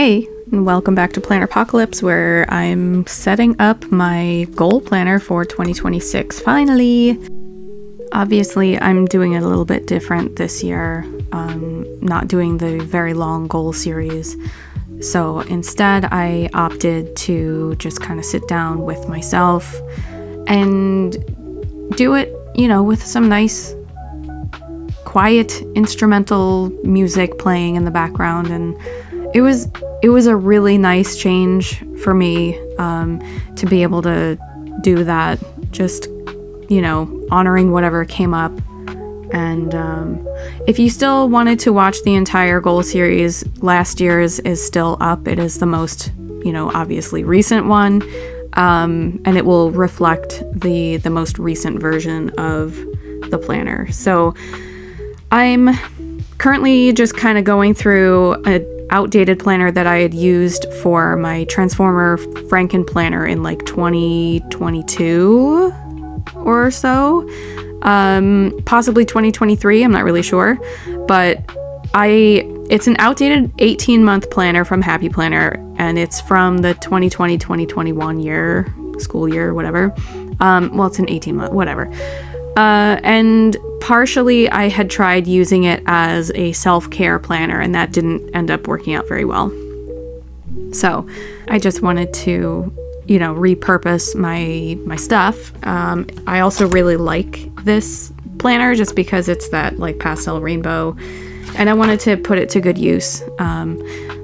Hey, and welcome back to Planner Apocalypse, where I'm setting up my goal planner for 2026. Finally! Obviously, I'm doing it a little bit different this year, not doing the very long goal series. So instead, I opted to just kind of sit down with myself and do it, with some nice, quiet instrumental music playing in the background. And it was a really nice change for me to be able to do that, just, honoring whatever came up. And if you still wanted to watch the entire goal series, last year's is still up. It is the most, obviously recent one, and it will reflect the most recent version of the planner. So I'm currently just kind of going through an outdated planner that I had used for my Transformer Franken planner in like 2022 or so. Possibly 2023, I'm not really sure, but it's an outdated 18-month planner from Happy Planner, and it's from the 2020-2021 year, school year, whatever. It's an 18-month, whatever. And partially I had tried using it as a self-care planner, and that didn't end up working out very well. So I just wanted to repurpose my stuff. I also really like this planner just because it's that like pastel rainbow, and I wanted to put it to good use.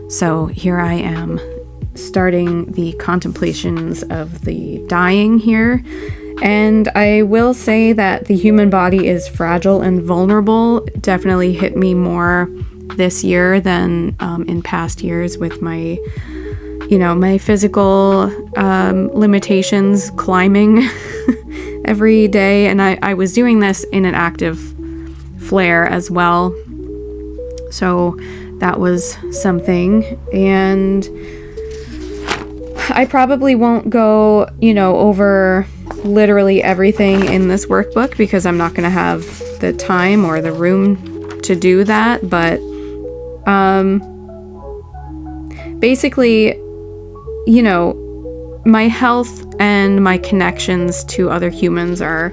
So here I am starting the contemplations of the dying here. And I will say that the human body is fragile and vulnerable. Definitely hit me more this year than in past years with my my physical limitations, climbing every day. And I was doing this in an active flare as well. So that was something. And I probably won't go, over literally everything in this workbook because I'm not going to have the time or the room to do that. But basically, my health and my connections to other humans are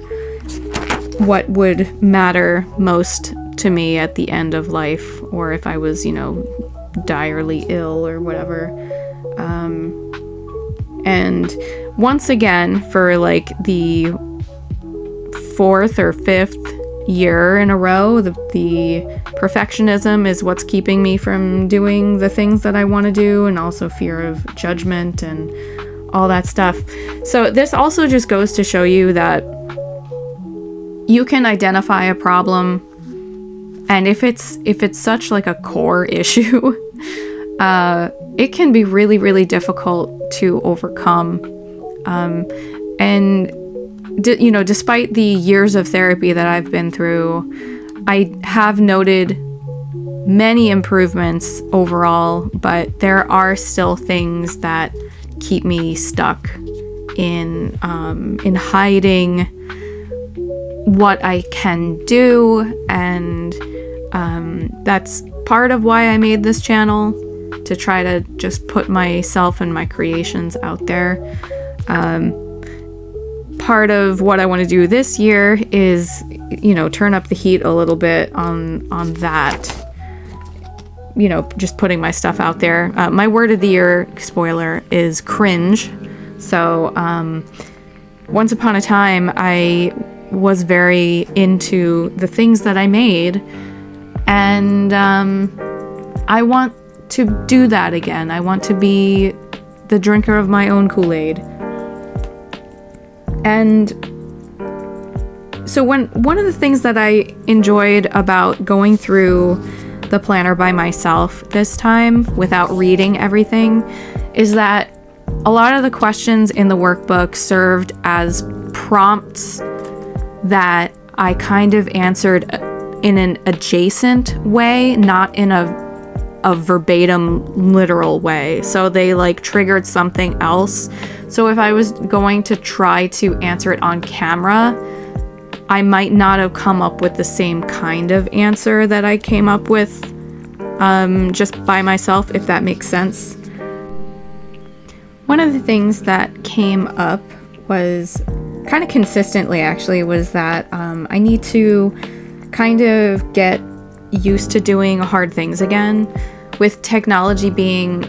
what would matter most to me at the end of life, or if I was, direly ill or whatever. And once again, for like the fourth or fifth year in a row, the perfectionism is what's keeping me from doing the things that I want to do, and also fear of judgment and all that stuff. So this also just goes to show you that you can identify a problem, and if it's such like a core issue, it can be really, really difficult to overcome. And despite the years of therapy that I've been through, I have noted many improvements overall, but there are still things that keep me stuck in hiding what I can do. And that's part of why I made this channel, to try to just put myself and my creations out there. Part of what I want to do this year is, turn up the heat a little bit on that. Just putting my stuff out there. My word of the year, spoiler, is cringe. So, once upon a time, I was very into the things that I made, and I want to do that again. I want to be the drinker of my own Kool-Aid. And so one of the things that I enjoyed about going through the planner by myself this time without reading everything is that a lot of the questions in the workbook served as prompts that I kind of answered in an adjacent way, not in a verbatim literal way. So they like triggered something else. So if I was going to try to answer it on camera, I might not have come up with the same kind of answer that I came up with just by myself, if that makes sense. One of the things that came up was kind of consistently, actually, was that I need to kind of get used to doing hard things again. With technology being,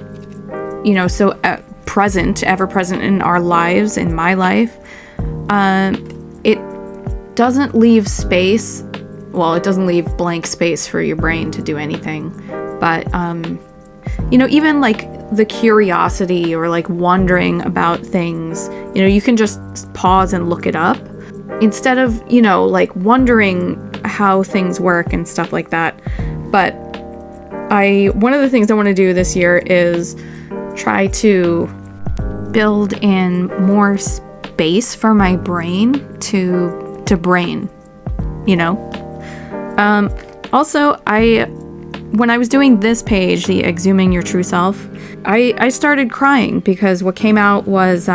so ever present in our lives, in my life, it doesn't leave space. Well, it doesn't leave blank space for your brain to do anything. But, even like the curiosity or like wondering about things, you can just pause and look it up instead of, like wondering how things work and stuff like that. But one of the things I want to do this year is try to build in more space for my brain to brain, Also, when I was doing this page, the Exhuming Your True Self, I started crying because what came out was,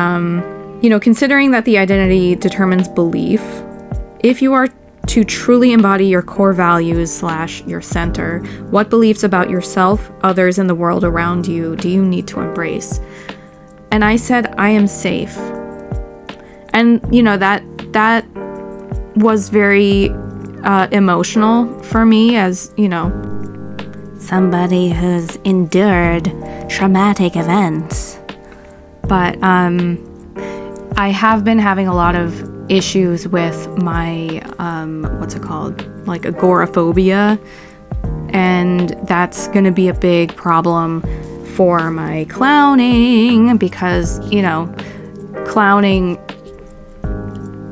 considering that the identity determines belief, if you are to truly embody your core values / your center, what beliefs about yourself, others, and the world around you do you need to embrace? And I said, I am safe. And, that was very emotional for me as, somebody who's endured traumatic events. But I have been having a lot of issues with my like agoraphobia, and that's gonna be a big problem for my clowning because clowning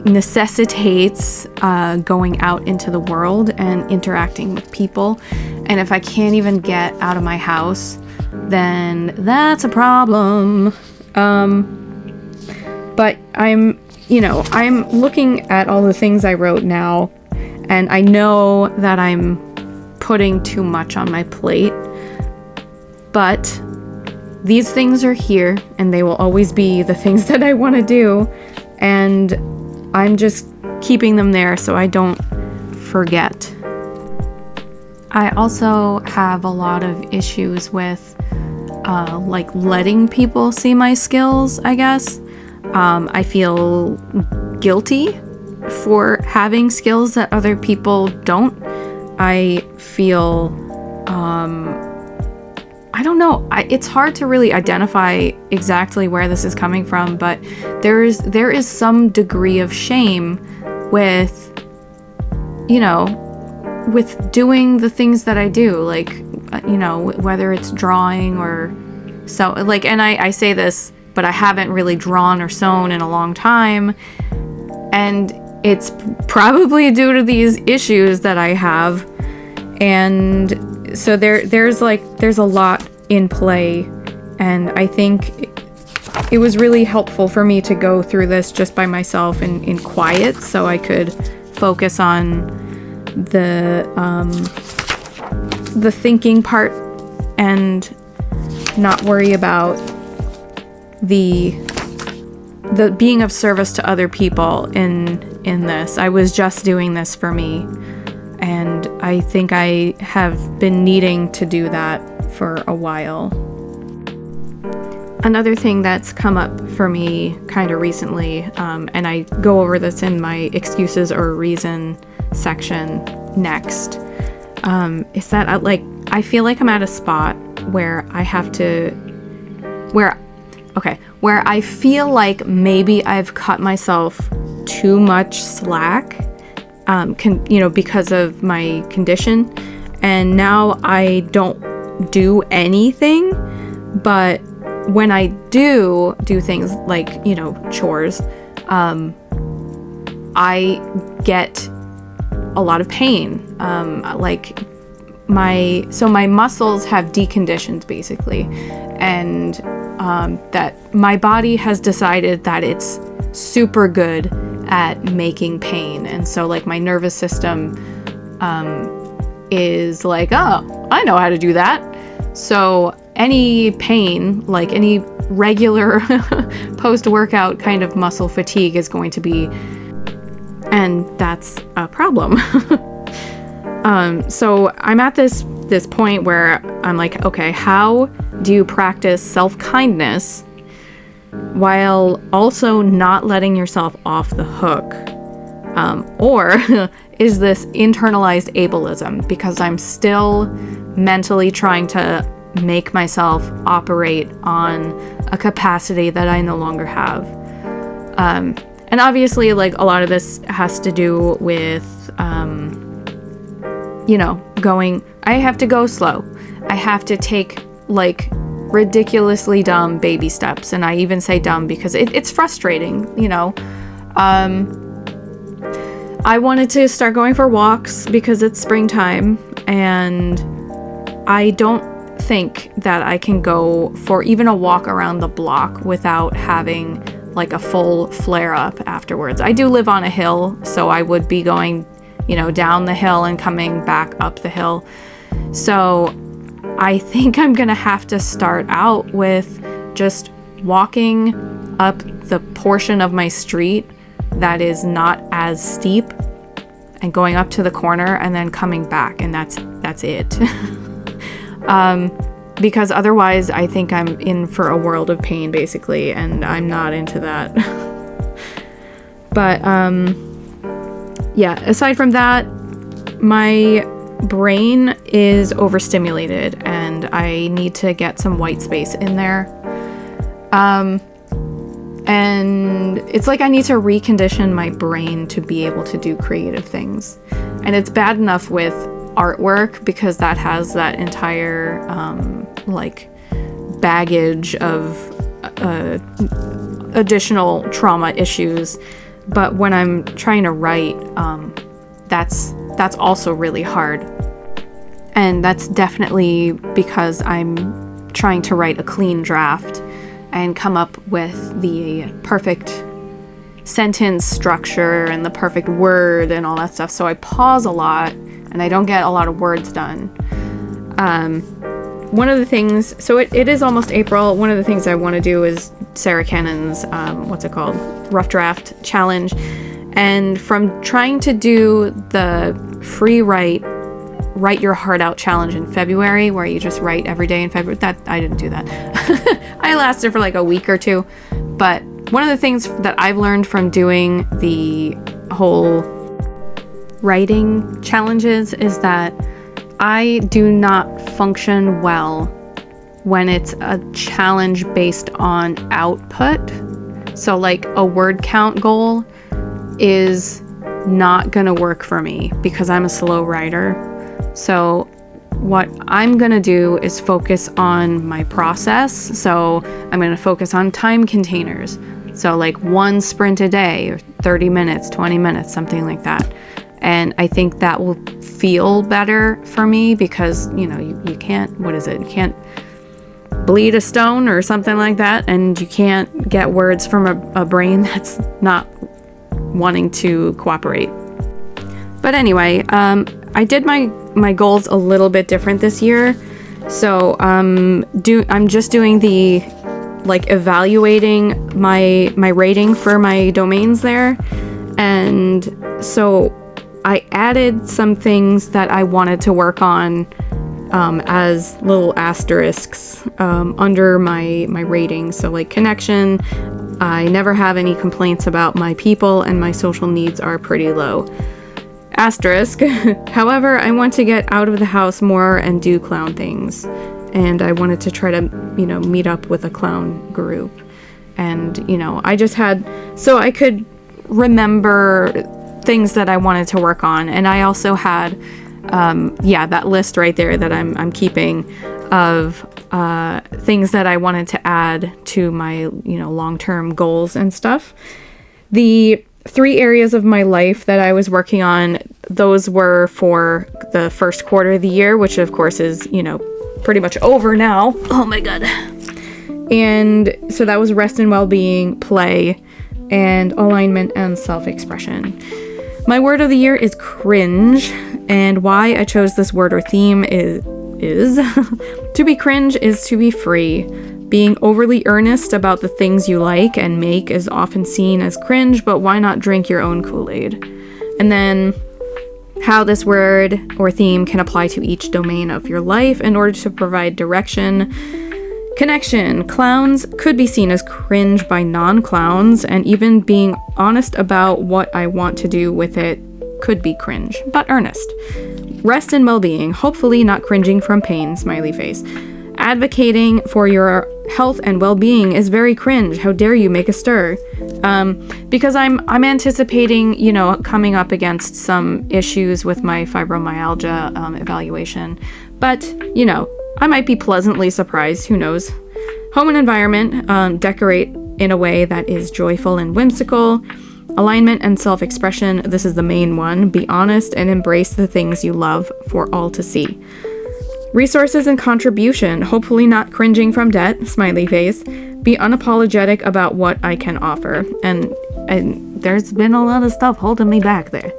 necessitates going out into the world and interacting with people, and if I can't even get out of my house, then that's a problem. But I'm looking at all the things I wrote now, and I know that I'm putting too much on my plate, but these things are here, and they will always be the things that I want to do, and I'm just keeping them there so I don't forget. I also have a lot of issues with like letting people see my skills, I guess. I feel guilty for having skills that other people don't. I feel, I don't know. It's hard to really identify exactly where this is coming from, but there is some degree of shame with, with doing the things that I do, like, whether it's drawing or so, like, and I say this, but I haven't really drawn or sewn in a long time, and it's probably due to these issues that I have, and so there's a lot in play, and I think it was really helpful for me to go through this just by myself in quiet, so I could focus on the thinking part and not worry about the being of service to other people in this. I was just doing this for me, and I think I have been needing to do that for a while. Another thing that's come up for me kind of recently, and I go over this in my excuses or reason section next, is that I feel like I'm at a spot where I have to, where I feel like maybe I've cut myself too much slack, because of my condition, and now I don't do anything, but when I do things like, chores, I get a lot of pain, my muscles have deconditioned basically, and that my body has decided that it's super good at making pain, and so like my nervous system is like, oh, I know how to do that. So any pain, like any regular post-workout kind of muscle fatigue is going to be, and that's a problem. So I'm at this point where I'm like, okay, how do you practice self-kindness while also not letting yourself off the hook? Or is this internalized ableism because I'm still mentally trying to make myself operate on a capacity that I no longer have? And obviously, like, a lot of this has to do with, I have to go slow. I have to take, like, ridiculously dumb baby steps. And I even say dumb because it's frustrating, I wanted to start going for walks because it's springtime, and I don't think that I can go for even a walk around the block without having like a full flare up afterwards. I do live on a hill, so I would be going, down the hill and coming back up the hill. So I think I'm gonna have to start out with just walking up the portion of my street that is not as steep and going up to the corner and then coming back, and that's it. Because otherwise I think I'm in for a world of pain, basically, and I'm not into that. But aside from that, my brain is overstimulated and I need to get some white space in there. And it's like I need to recondition my brain to be able to do creative things. And it's bad enough with artwork because that has that entire baggage of additional trauma issues. But when I'm trying to write, that's also really hard. And that's definitely because I'm trying to write a clean draft and come up with the perfect sentence structure and the perfect word and all that stuff. So I pause a lot and I don't get a lot of words done. One of the things, so it is almost April. One of the things I want to do is Sarah Cannon's, Rough Draft Challenge. And from trying to do the free write your heart out challenge in February, where you just write every day in February, I didn't do that. I lasted for like a week or two. But one of the things that I've learned from doing the whole writing challenges is that I do not function well when it's a challenge based on output. So like a word count goal is not gonna work for me because I'm a slow writer. So what I'm gonna do is focus on my process. So I'm gonna focus on time containers. So like one sprint a day, or 30 minutes, 20 minutes, something like that. And I think that will feel better for me because, you can't, you can't bleed a stone or something like that. And you can't get words from a brain that's not wanting to cooperate. But anyway, I did my goals a little bit different this year. So I'm just doing the evaluating my rating for my domains there. And so I added some things that I wanted to work on as little asterisks under my rating. So like connection, I never have any complaints about my people and my social needs are pretty low. Asterisk, however, I want to get out of the house more and do clown things. And I wanted to try to, meet up with a clown group. And, I just had, so I could remember things that I wanted to work on. And I also had, that list right there that I'm keeping of things that I wanted to add to my, long-term goals and stuff. The 3 areas of my life that I was working on, those were for the first quarter of the year, which of course is, pretty much over now. Oh my God. And so that was rest and well-being, play, and alignment and self-expression. My word of the year is cringe, and why I chose this word or theme is to be cringe is to be free. Being overly earnest about the things you like and make is often seen as cringe, but why not drink your own Kool-Aid? And then how this word or theme can apply to each domain of your life in order to provide direction Connection. Clowns could be seen as cringe by non-clowns, and even being honest about what I want to do with it could be cringe, but earnest. Rest and well-being. Hopefully not cringing from pain, smiley face. Advocating for your health and well-being is very cringe. How dare you make a stir? Because I'm anticipating, you know, coming up against some issues with my fibromyalgia evaluation. But, you know, I might be pleasantly surprised. Who knows? Home and environment. Decorate in a way that is joyful and whimsical. Alignment and self-expression. This is the main one. Be honest and embrace the things you love for all to see. Resources and contribution. Hopefully not cringing from debt, smiley face. Be unapologetic about what I can offer. And there's been a lot of stuff holding me back there.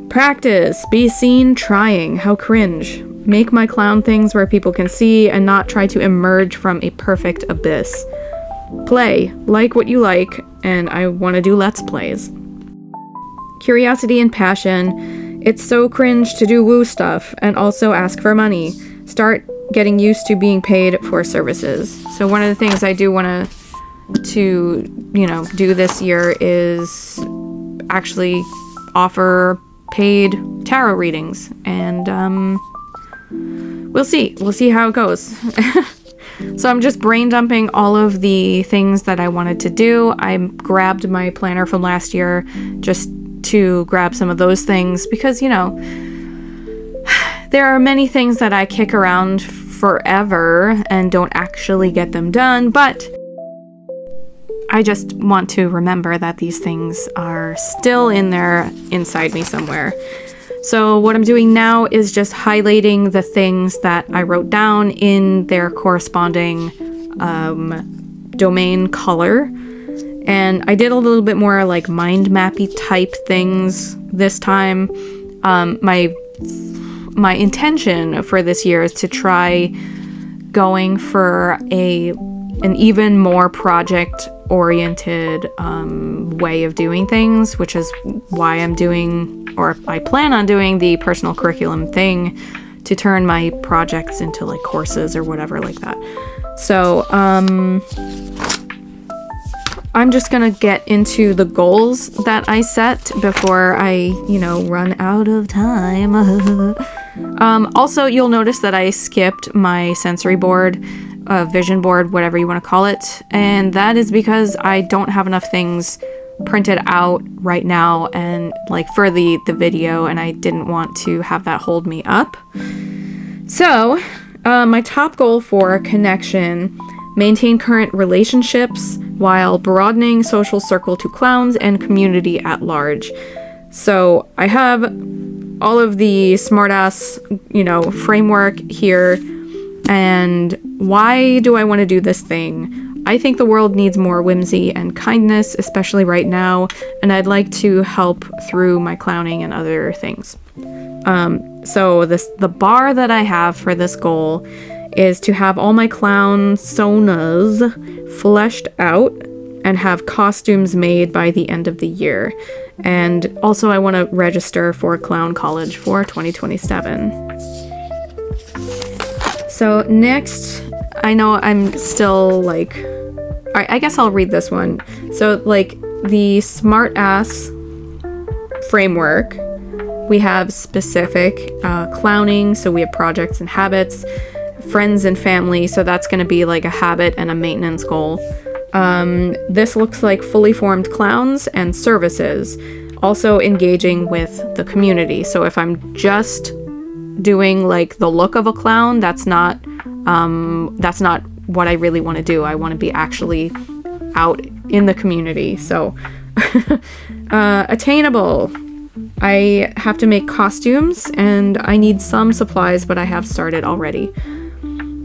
Practice. Be seen trying. How cringe. Make my clown things where people can see and not try to emerge from a perfect abyss. Play. Like what you like, and I want to do Let's Plays. Curiosity and passion. It's so cringe to do woo stuff and also ask for money. Start getting used to being paid for services. So one of the things I do want to, you know, do this year is actually offer paid tarot readings, and we'll see how it goes. So I'm just brain dumping all of the things that I wanted to do. I grabbed my planner from last year just to grab some of those things because, you know, there are many things that I kick around forever and don't actually get them done, but I just want to remember that these things are still in there inside me somewhere. So what I'm doing now is just highlighting the things that I wrote down in their corresponding domain color. And I did a little bit more like mind mappy type things this time. My intention for this year is to try going for an even more project-oriented way of doing things, which is why I'm doing, or I plan on doing, the personal curriculum thing to turn my projects into like courses or whatever like that. So I'm just gonna get into the goals that I set before I, you know, run out of time. Also, you'll notice that I skipped my sensory board, vision board, whatever you want to call it, and that is because I don't have enough things printed out right now and like for the video, and I didn't want to have that hold me up. So my top goal for connection: maintain current relationships while broadening social circle to clowns and community at large. So I have all of the smartass, you know, framework here. And why do I want to do this thing? I think the world needs more whimsy and kindness, especially right now, and I'd like to help through my clowning and other things. So the bar that I have for this goal is to have all my clown sonas fleshed out and have costumes made by the end of the year. And also I want to register for clown college for 2027. So next, I know I'm still like, all right, I guess I'll read this one. So like the smart ass framework, we have specific clowning. So we have projects and habits, friends and family. So that's going to be like a habit and a maintenance goal. This looks like fully formed clowns and services, also engaging with the community. So if I'm just doing like the look of a clown, that's not what I really want to do. I want to be actually out in the community. So attainable. I have to make costumes and I need some supplies, but I have started already.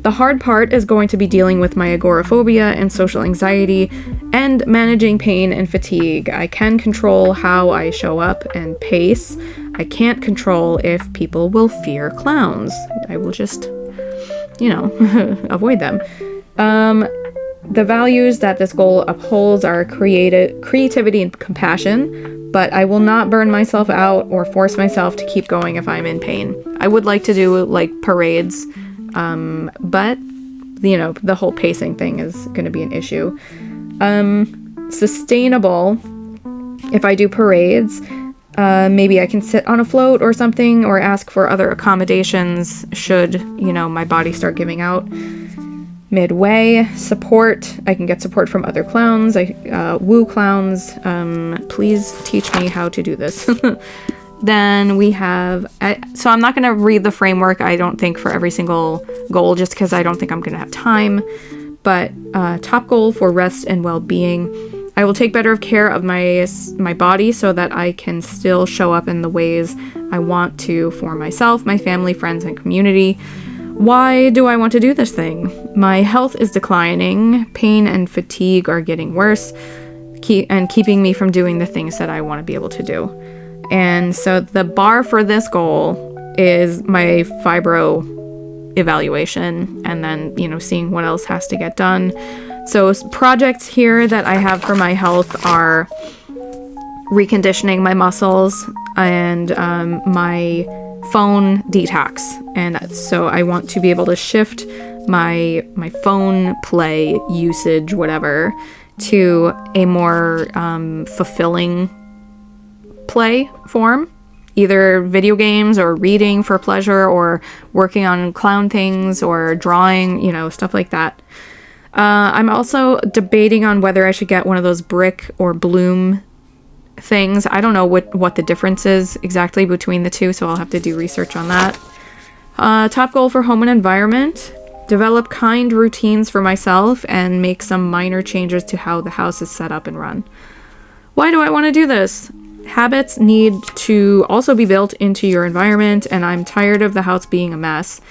The hard part is going to be dealing with my agoraphobia and social anxiety and managing pain and fatigue. I can control how I show up and pace. I can't control if people will fear clowns. I will just, you know, avoid them. The values that this goal upholds are creativity and compassion, but I will not burn myself out or force myself to keep going if I'm in pain. I would like to do like parades, but you know, the whole pacing thing is going to be an issue. Sustainable, if I do parades, maybe I can sit on a float or something, or ask for other accommodations should, you know, my body start giving out. Midway, support. I can get support from other clowns. Woo clowns. Please teach me how to do this. Then we have, so I'm not going to read the framework, I don't think, for every single goal, just because I don't think I'm going to have time. But top goal for rest and well-being. I will take better care of my body so that I can still show up in the ways I want to for myself, my family, friends, and community. Why do I want to do this thing? My health is declining, pain and fatigue are getting worse, and keeping me from doing the things that I want to be able to do. And so the bar for this goal is my fibro evaluation, and then, you know, seeing what else has to get done. So projects here that I have for my health are reconditioning my muscles and my phone detox. And so I want to be able to shift my phone play usage, whatever, to a more fulfilling play form, either video games or reading for pleasure or working on clown things or drawing, you know, stuff like that. I'm also debating on whether I should get one of those brick or bloom things. I don't know what the difference is exactly between the two, so I'll have to do research on that. Top goal for home and environment: develop kind routines for myself and make some minor changes to how the house is set up and run. Why do I want to do this? Habits need to also be built into your environment, and I'm tired of the house being a mess.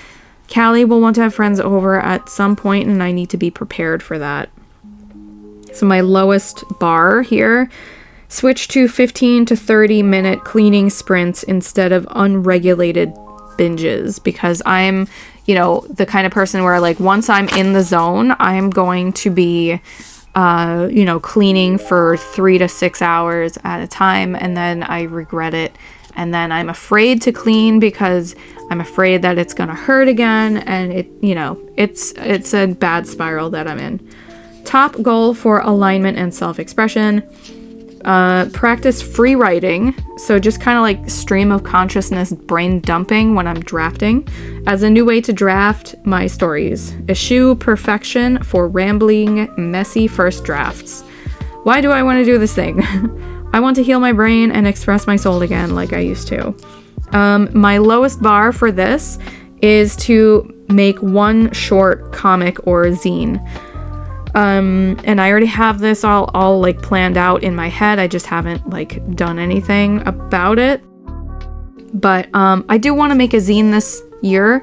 Callie will want to have friends over at some point, and I need to be prepared for that. So my lowest bar here: switch to 15 to 30 minute cleaning sprints instead of unregulated binges, because I'm, you know, the kind of person where, like, once I'm in the zone, I'm going to be you know, cleaning for 3 to 6 hours at a time, and then I regret it, and then I'm afraid to clean because I'm afraid that it's gonna hurt again, and it, you know, it's a bad spiral that I'm in. Top goal for alignment and self-expression: practice free writing, so just kind of like stream of consciousness brain dumping when I'm drafting, as a new way to draft my stories. Eschew perfection for rambling, messy first drafts. Why do I want to do this thing? I want to heal my brain and express my soul again like I used to. My lowest bar for this is to make one short comic or zine. And I already have this all like planned out in my head. I just haven't like done anything about it. But I do want to make a zine this year,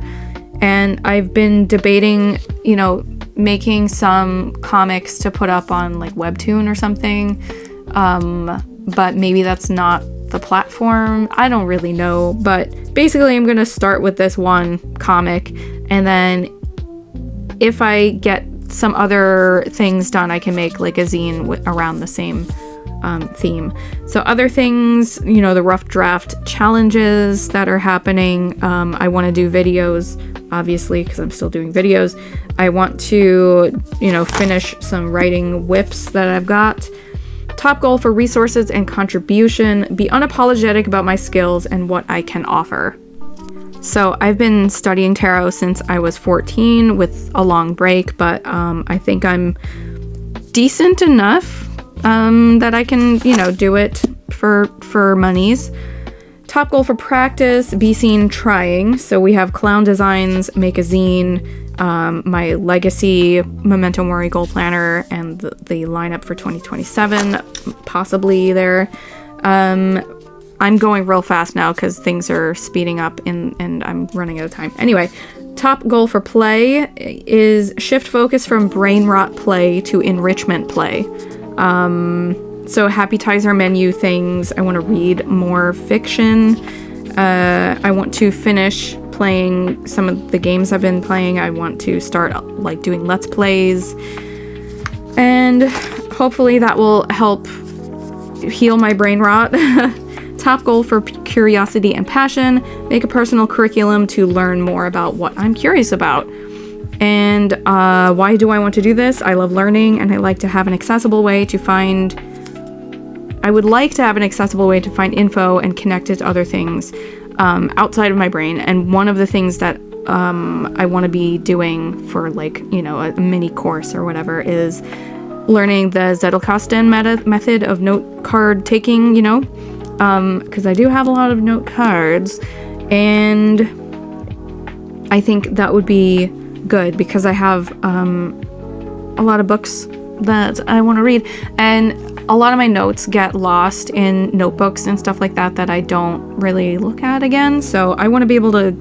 and I've been debating, you know, making some comics to put up on like Webtoon or something. But maybe that's not the platform. I don't really know. But basically I'm gonna start with this one comic, and then if I get some other things done, I can make like a zine around the same theme. So other things, you know, the rough draft challenges that are happening. I want to do videos, obviously, because I'm still doing videos. I want to, you know, finish some writing whips that I've got. Top goal for resources and contribution: be unapologetic about my skills and what I can offer. So I've been studying tarot since I was 14 with a long break, but I think I'm decent enough that I can, you know, do it for monies. Top goal for practice: be seen trying. So we have clown designs, make a zine, my legacy memento mori goal planner, and the lineup for 2027 possibly there. I'm going real fast now because things are speeding up and I'm running out of time. Anyway, top goal for play is shift focus from brain rot play to enrichment play. So appetizer menu things. I want to read more fiction. I want to finish playing some of the games I've been playing. I want to start like doing let's plays, and hopefully that will help heal my brain rot. Top goal for curiosity and passion: make a personal curriculum to learn more about what I'm curious about. And why do I want to do this? I love learning, and I like to have an accessible way to find... I would like to have an accessible way to find info and connect it to other things outside of my brain. And one of the things that I want to be doing for, like, you know, a mini course or whatever is learning the 𝖍𝖎𝖓𝖓 method of note card taking, you know, because I do have a lot of note cards, and I think that would be good because I have a lot of books that I want to read, and a lot of my notes get lost in notebooks and stuff like that I don't really look at again. So I want to be able to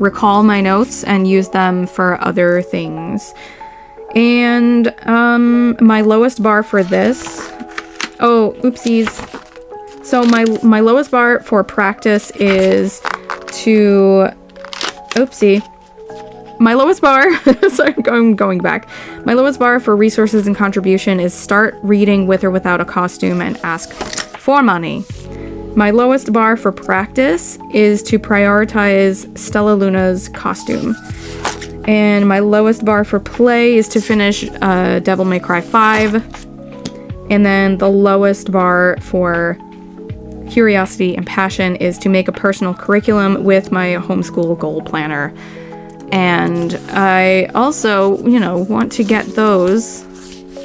recall my notes and use them for other things. And my lowest bar for this... Oh, oopsies. So my lowest bar for practice is to... Oopsie. My lowest bar... Sorry, I'm going back. My lowest bar for resources and contribution is start reading with or without a costume and ask for money. My lowest bar for practice is to prioritize 𝖍𝖎𝖓𝖓𝖓's costume. And my lowest bar for play is to finish 𝖊𝖓𝖓𝖓𝖉. And then the lowest bar for curiosity and passion is to make a personal curriculum with my homeschool goal planner. And I also, you know, want to get those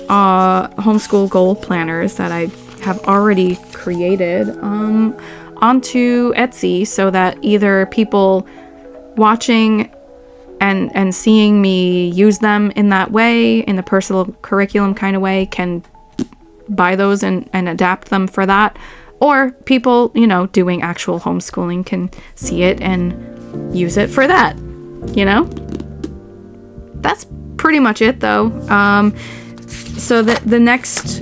homeschool goal planners that I have already created onto Etsy, so that either people watching and seeing me use them in that way, in the personal curriculum kind of way, can buy those and adapt them for that, or people, you know, doing actual homeschooling can see it and use it for that, you know? That's pretty much it, though. So the next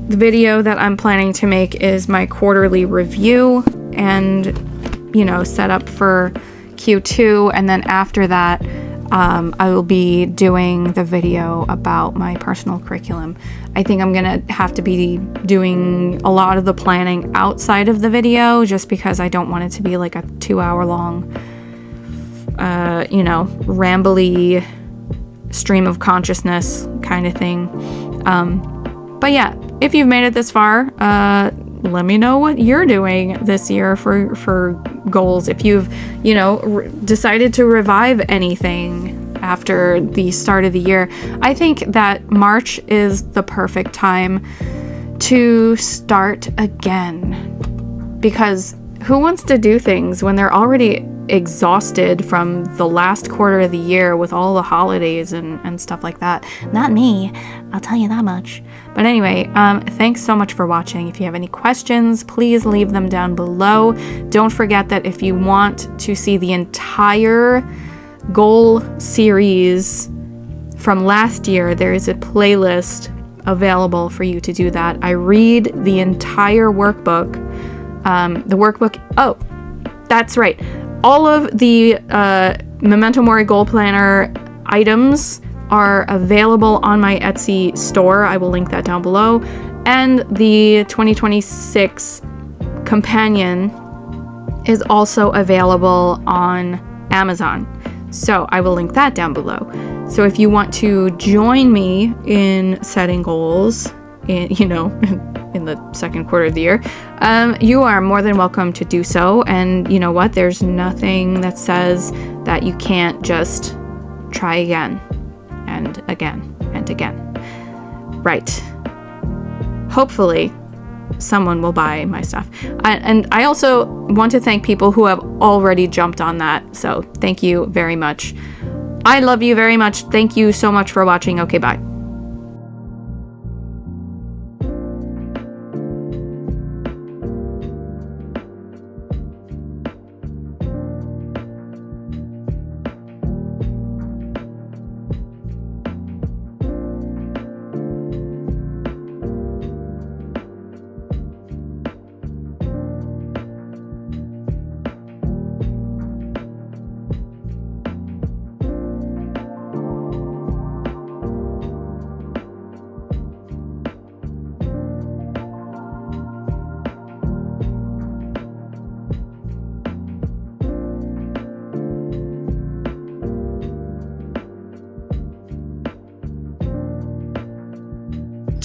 video that I'm planning to make is my quarterly review and, you know, set up for Q2, and then after that I will be doing the video about my personal curriculum. I think I'm gonna have to be doing a lot of the planning outside of the video, just because I don't want it to be like a 2-hour long you know, rambly stream of consciousness kind of thing. But yeah, if you've made it this far, let me know what you're doing this year for goals. If you've, you know, decided to revive anything after the start of the year. I think that March is the perfect time to start again, because who wants to do things when they're already exhausted from the last quarter of the year with all the holidays and stuff like that? Not me, I'll tell you that much. But anyway, thanks so much for watching. If you have any questions, please leave them down below. Don't forget that if you want to see the entire goal series from last year, there is a playlist available for you to do that. I read the entire workbook. The workbook, oh, that's right. All of the Memento Mori Goal Planner items are available on my Etsy store. I will link that down below. And the 2026 companion is also available on Amazon. So I will link that down below. So if you want to join me in setting goals, in the second quarter of the year, you are more than welcome to do so. And you know what? There's nothing that says that you can't just try again and again and again. Right. Hopefully someone will buy my stuff. And I also want to thank people who have already jumped on that. So thank you very much. I love you very much. Thank you so much for watching. Okay, bye.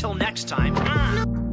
Until next time.